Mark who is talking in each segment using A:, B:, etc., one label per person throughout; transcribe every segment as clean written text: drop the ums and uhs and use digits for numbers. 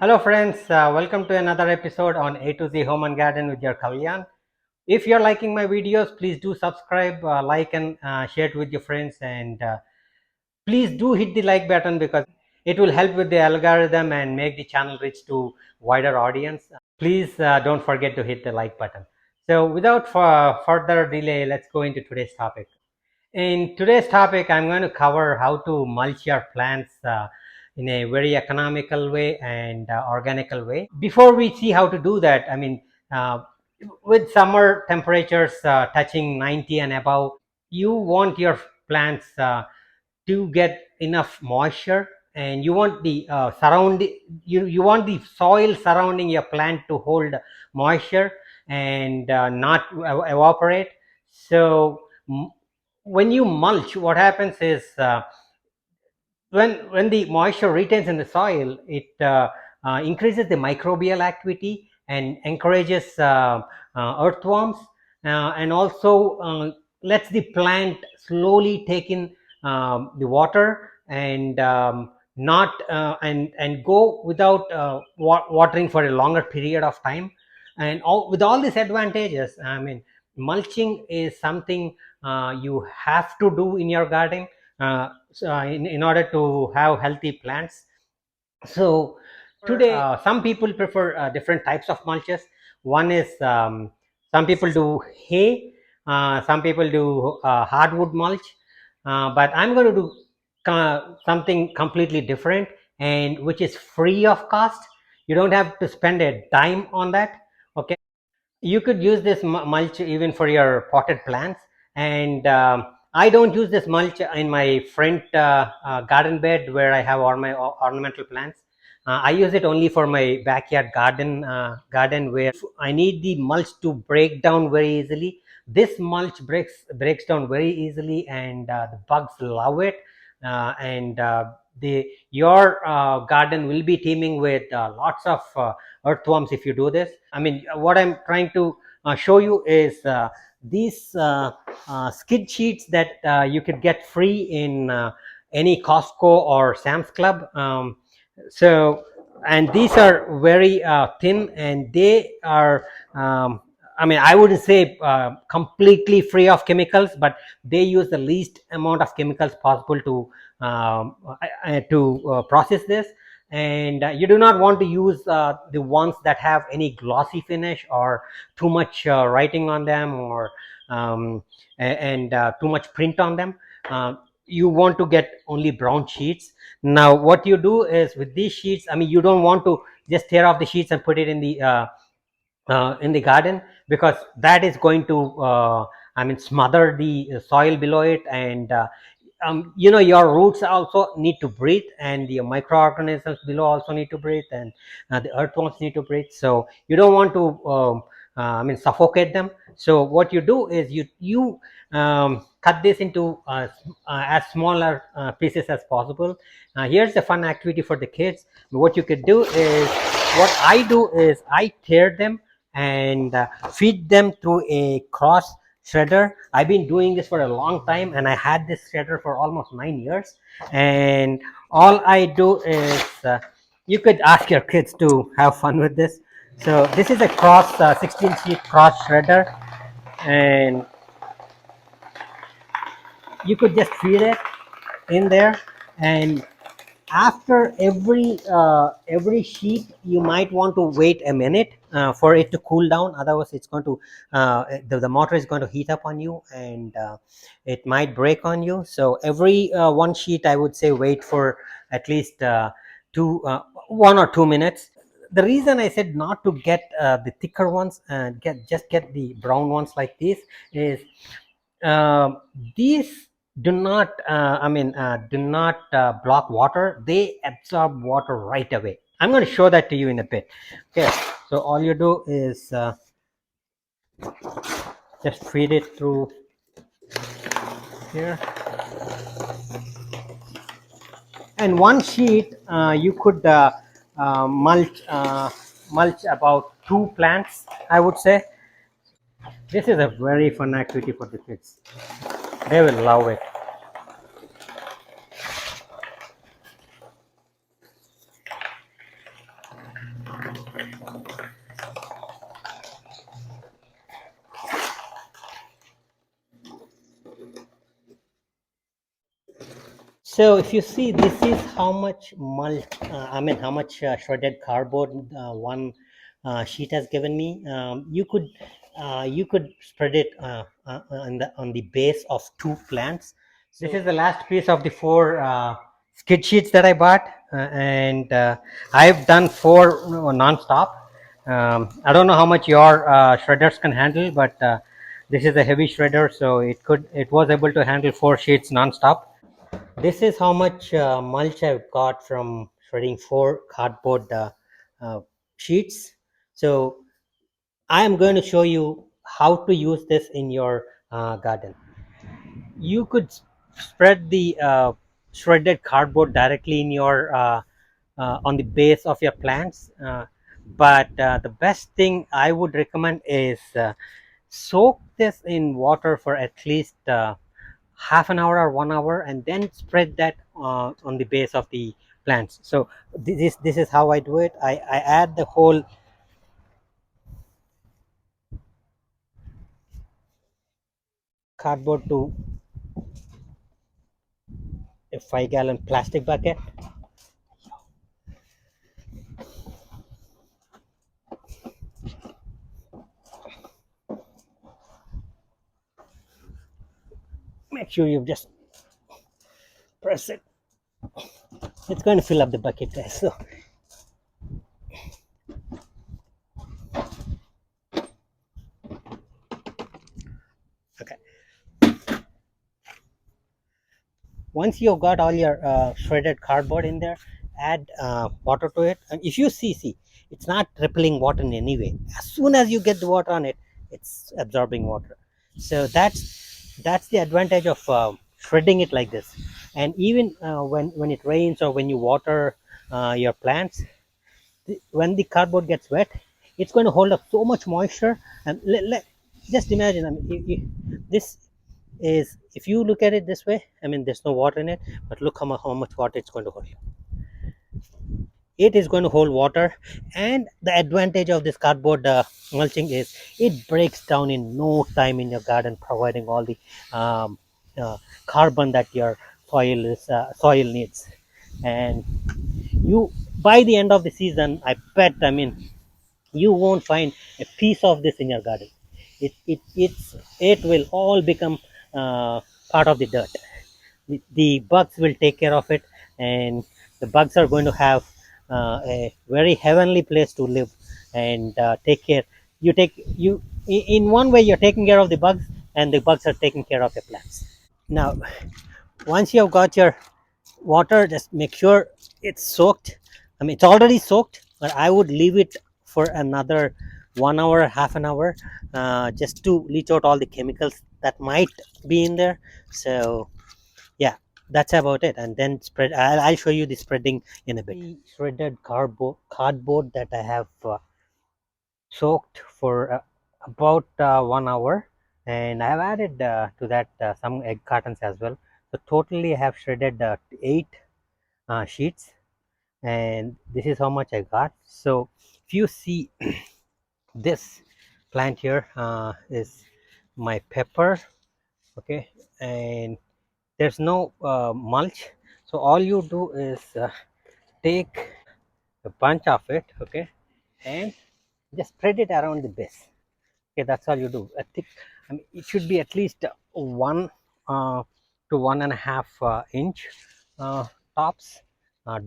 A: Hello friends, welcome to another episode on A to Z Home and Garden with your Kalyan. If you're liking my videos, please do subscribe, like and share it with your friends, and please do hit the like button because it will help with the algorithm and make the channel reach to wider audience. Please don't forget to hit the like button. So without further delay, let's go into today's topic. In today's topic, I'm going to cover how to mulch your plants in a very economical way and organical way. Before we see how to do that, uh, with summer temperatures touching 90 and above, you want your plants to get enough moisture, and you want the you want the soil surrounding your plant to hold moisture and not evaporate. So when you mulch, what happens is when the moisture retains in the soil, it increases the microbial activity and encourages earthworms, and also lets the plant slowly take in the water and not and go without watering for a longer period of time. And with all these advantages, mulching is something you have to do in your garden in order to have healthy plants. So today, some people prefer different types of mulches. One is some people do hay, some people do hardwood mulch, but I'm going to do something completely different and which is free of cost. You don't have to spend a dime on that. Okay, you could use this mulch even for your potted plants, and I don't use this mulch in my front garden bed where I have all my ornamental plants. I use it only for my backyard garden where I need the mulch to break down very easily. This mulch breaks down very easily, and the bugs love it. And the your garden will be teeming with lots of earthworms if you do this. What I'm trying to show you is these skid sheets that you could get free in any Costco or Sam's Club. So, and these are very thin, and they are I wouldn't say completely free of chemicals, but they use the least amount of chemicals possible to process this. And you do not want to use the ones that have any glossy finish or too much writing on them, or and too much print on them. You want to get only brown sheets. Now what you do is with these sheets, you don't want to just tear off the sheets and put it in the garden, because that is going to smother the soil below it. And your roots also need to breathe, and the microorganisms below also need to breathe, and the earthworms need to breathe. So you don't want to suffocate them. So what you do is you cut this into as smaller pieces as possible. Here's a fun activity for the kids. What you could do is, what I do is I tear them and feed them through a cross shredder. I've been doing this for a long time, and I had this shredder for almost 9 years. And all I do is you could ask your kids to have fun with this. So this is a cross 16 sheet cross shredder, and you could just feed it in there. And after every sheet, you might want to wait a minute for it to cool down. Otherwise it's going to the motor is going to heat up on you, and it might break on you. So every one sheet, I would say, wait for at least two 1 or 2 minutes. The reason I said not to get the thicker ones and get the brown ones like this is um, these do not block water. They absorb water right away. I'm going to show that to you in a bit. Okay, so all you do is just feed it through here, and one sheet you could mulch about 2 plants, I would say. This is a very fun activity for the kids. They will love it. So if you see, this is how much mulch, I mean, how much shredded cardboard one sheet has given me. You could spread it on the base of two plants. So this is the last piece of the four skid sheets that I bought, and I've done four non-stop. I don't know how much your shredders can handle, but this is a heavy shredder, so it was able to handle four sheets non-stop. This is how much mulch I've got from shredding four cardboard uh, sheets. So I am going to show you how to use this in your garden. You could spread the shredded cardboard directly in your on the base of your plants, but the best thing I would recommend is soak this in water for at least half an hour or 1 hour, and then spread that on the base of the plants. So this is how I do it. I add the whole cardboard to a 5-gallon plastic bucket. Make sure you just press it. It's going to fill up the bucket, guys. So okay, once you've got all your shredded cardboard in there, add water to it, and if you see, it's not repelling water in any way. As soon as you get the water on it, it's absorbing water. So that's the advantage of shredding it like this. And even when it rains or when you water your plants, when the cardboard gets wet, it's going to hold up so much moisture. And just imagine, I mean, this is, if you look at it this way, I mean, there's no water in it, but look how much water it's going to hold. It is going to hold water. And the advantage of this cardboard mulching is it breaks down in no time in your garden, providing all the um, uh, carbon that your soil needs. And you, by the end of the season, I bet, I mean, you won't find a piece of this in your garden. It will all become part of the dirt. The bugs will take care of it, and the bugs are going to have a very heavenly place to live and take care. You in one way you're taking care of the bugs, and the bugs are taking care of your plants. Now, once you have got your water, just make sure it's soaked. I mean, it's already soaked, but I would leave it for another 1 hour, half an hour, just to leach out all the chemicals that might be in there. So yeah, that's about it. And then spread. I'll show you the spreading in a bit. The shredded cardboard that I have soaked for about 1 hour, and I have added to that some egg cartons as well. So totally I have shredded 8 sheets, and this is how much I got. So if you see, this plant here is my pepper, okay, and there's no mulch. So all you do is take a bunch of it, okay, and just spread it around the base. Okay, that's all you do. I think, I mean, it should be at least 1 to 1.5 inch uh, tops.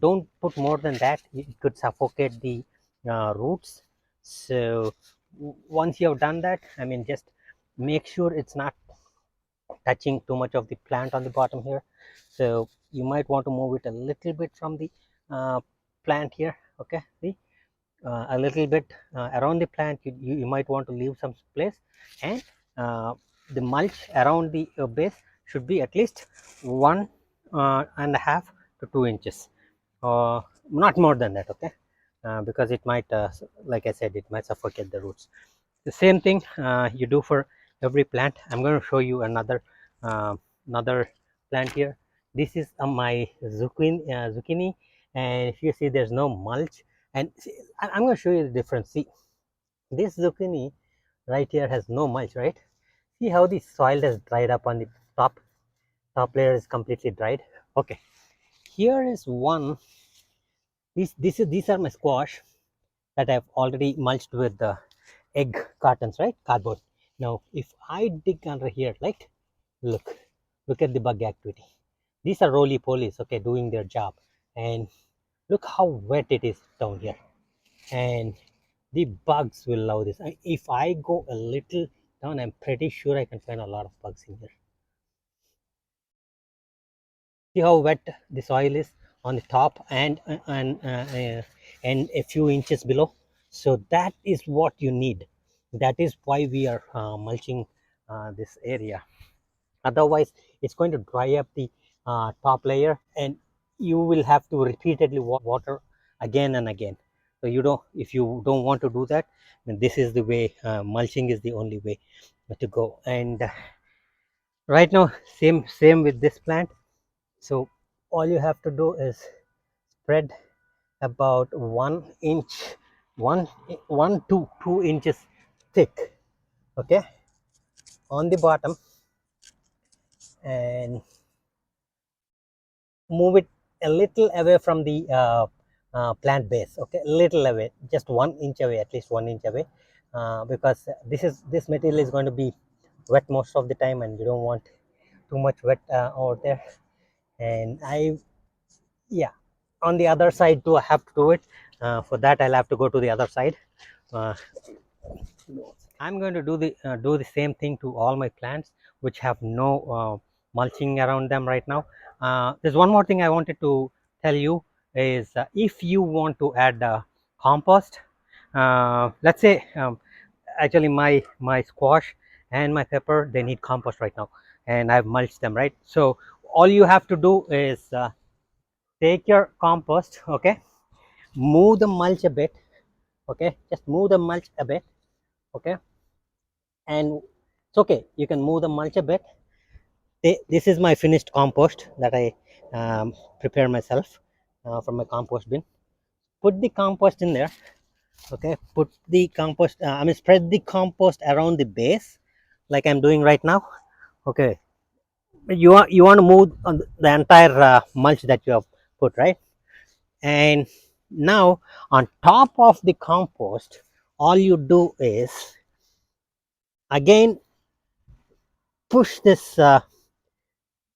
A: Don't put more than that, it could suffocate the roots. So once you have done that, I mean, just make sure it's not touching too much of the plant on the bottom here. So you might want to move it a little bit from the plant here, okay. See, a little bit around the plant, you might want to leave some place. And the mulch around the base should be at least 1.5 to 2 inches, not more than that, okay. Because it might like I said, it might suffocate the roots. The same thing you do for every plant. I'm going to show you another plant here. This is my zucchini, and if you see, there's no mulch. And see, I'm going to show you the difference. See, this zucchini right here has no mulch, right? See how the soil has dried up on the top layer is completely dried. Okay, here is one. These are my squash that I've already mulched with the egg cartons, right? Cardboard. Now, if I dig under here, like, look, look at the bug activity. These are roly polies, okay, doing their job. And look how wet it is down here. And the bugs will love this. If I go a little down, I'm pretty sure I can find a lot of bugs in here. See how wet the soil is on the top and a few inches below. So that is what you need. That is why we are mulching this area. Otherwise, it's going to dry up the top layer, and you will have to repeatedly water again and again. So you don't, if you don't want to do that, then this is the way. Mulching is the only way to go. And right now, same with this plant. So all you have to do is spread about 1 inch, one to 2 inches thick, okay, on the bottom, and move it a little away from the plant base, okay, a little away, just 1 inch away, at least 1 inch away, because this material is going to be wet most of the time, and you don't want too much wet over there. And yeah, on the other side too, I have to do it. For that, I'll have to go to the other side. uh, I'm going to do the same thing to all my plants which have no mulching around them right now. There's one more thing I wanted to tell you is, if you want to add compost, let's say, actually my squash and my pepper, they need compost right now, and I've mulched them, right? So all you have to do is take your compost, okay, move the mulch a bit, okay, just move the mulch a bit, okay, and it's okay, you can move the mulch a bit. This is my finished compost that I prepare myself from my compost bin. Put the compost in there, okay, put the compost, I mean, spread the compost around the base like I'm doing right now, okay. You want to move on the entire mulch that you have put, right? And now, on top of the compost, all you do is again push this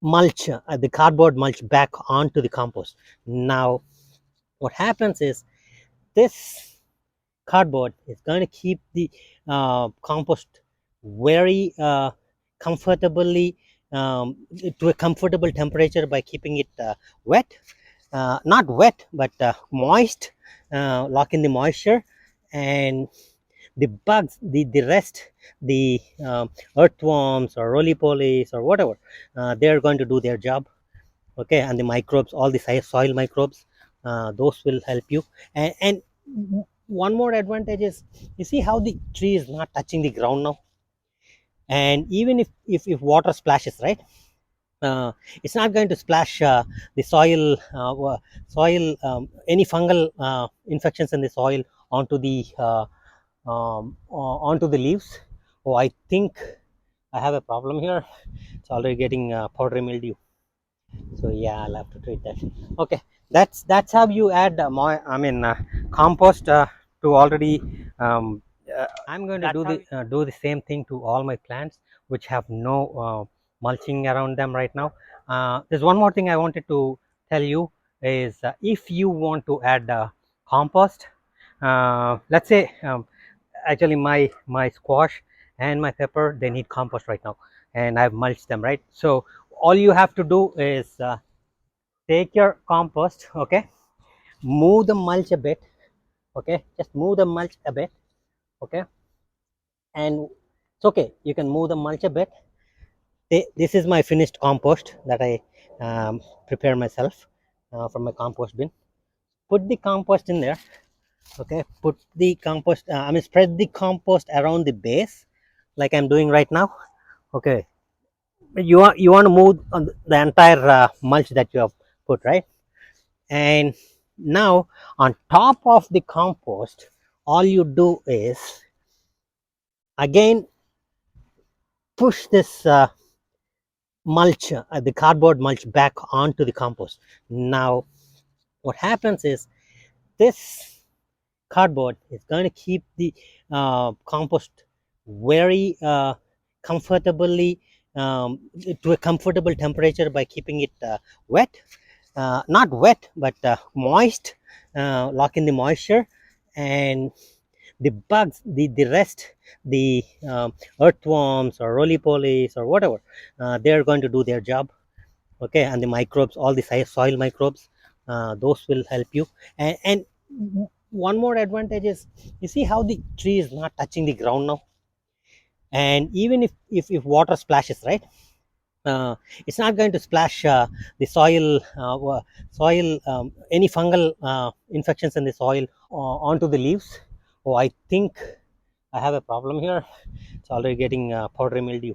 A: mulch, the cardboard mulch, back onto the compost. Now what happens is, this cardboard is going to keep the compost very comfortably, to a comfortable temperature, by keeping it wet, not wet but moist, lock in the moisture. And the bugs, the rest, the earthworms or roly-polies or whatever, they're going to do their job, okay. And the microbes, all the soil microbes, those will help you. And one more advantage is, you see how the tree is not touching the ground now, and even if water splashes, right, uh, it's not going to splash the soil, any fungal infections in the soil onto the onto the leaves. Oh, I think I have a problem here. It's already getting powdery mildew. So yeah, I'll have to treat that. Okay, that's how you add compost to already. I'm going to do the same thing to all my plants which have no mulching around them right now. There's one more thing I wanted to tell you is, if you want to add compost, let's say, actually my squash and my pepper, they need compost right now, and I've mulched them, right? So all you have to do is take your compost, okay, move the mulch a bit, okay, just move the mulch a bit, okay, and it's okay, you can move the mulch a bit. This is my finished compost that I prepare myself from my compost bin. Put the compost in there, okay, put the compost, I mean, spread the compost around the base like I'm doing right now, okay. You want to move on the entire mulch that you have put, right? And now, on top of the compost, all you do is again push this mulch, the cardboard mulch back onto the compost. Now, what happens is this cardboard is going to keep the compost very comfortably to a comfortable temperature by keeping it wet, not wet but moist, lock in the moisture, and the bugs, the rest, the earthworms or roly-polies or whatever, they're going to do their job. Okay, and the microbes, all the soil microbes, those will help you. And one more advantage is, you see how the tree is not touching the ground now, and even if water splashes, right, uh, it's not going to splash the soil, any fungal infections in the soil onto the leaves. Oh, I think I have a problem here. It's already getting powdery mildew.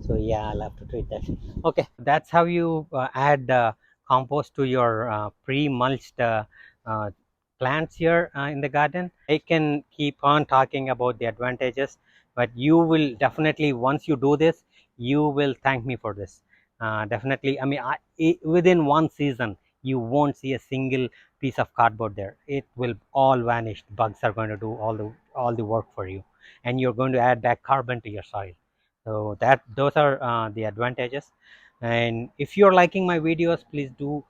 A: So yeah, I'll have to treat that. Okay, that's how you add compost to your pre-mulched uh, plants here in the garden. I can keep on talking about the advantages, but you will definitely, once you do this, you will thank me for this. Definitely, I mean, within one season, you won't see a single piece of cardboard there. It will all vanish. Bugs are going to do all the work for you, and you're going to add back carbon to your soil. So that those are the advantages. And if you're liking my videos, please do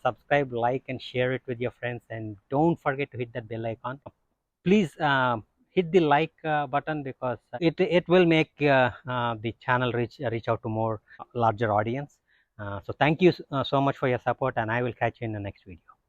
A: subscribe, like, and share it with your friends, and don't forget to hit that bell icon. Please hit the like button, because it will make the channel reach out to more larger audience. So thank you so much for your support, and I will catch you in the next video.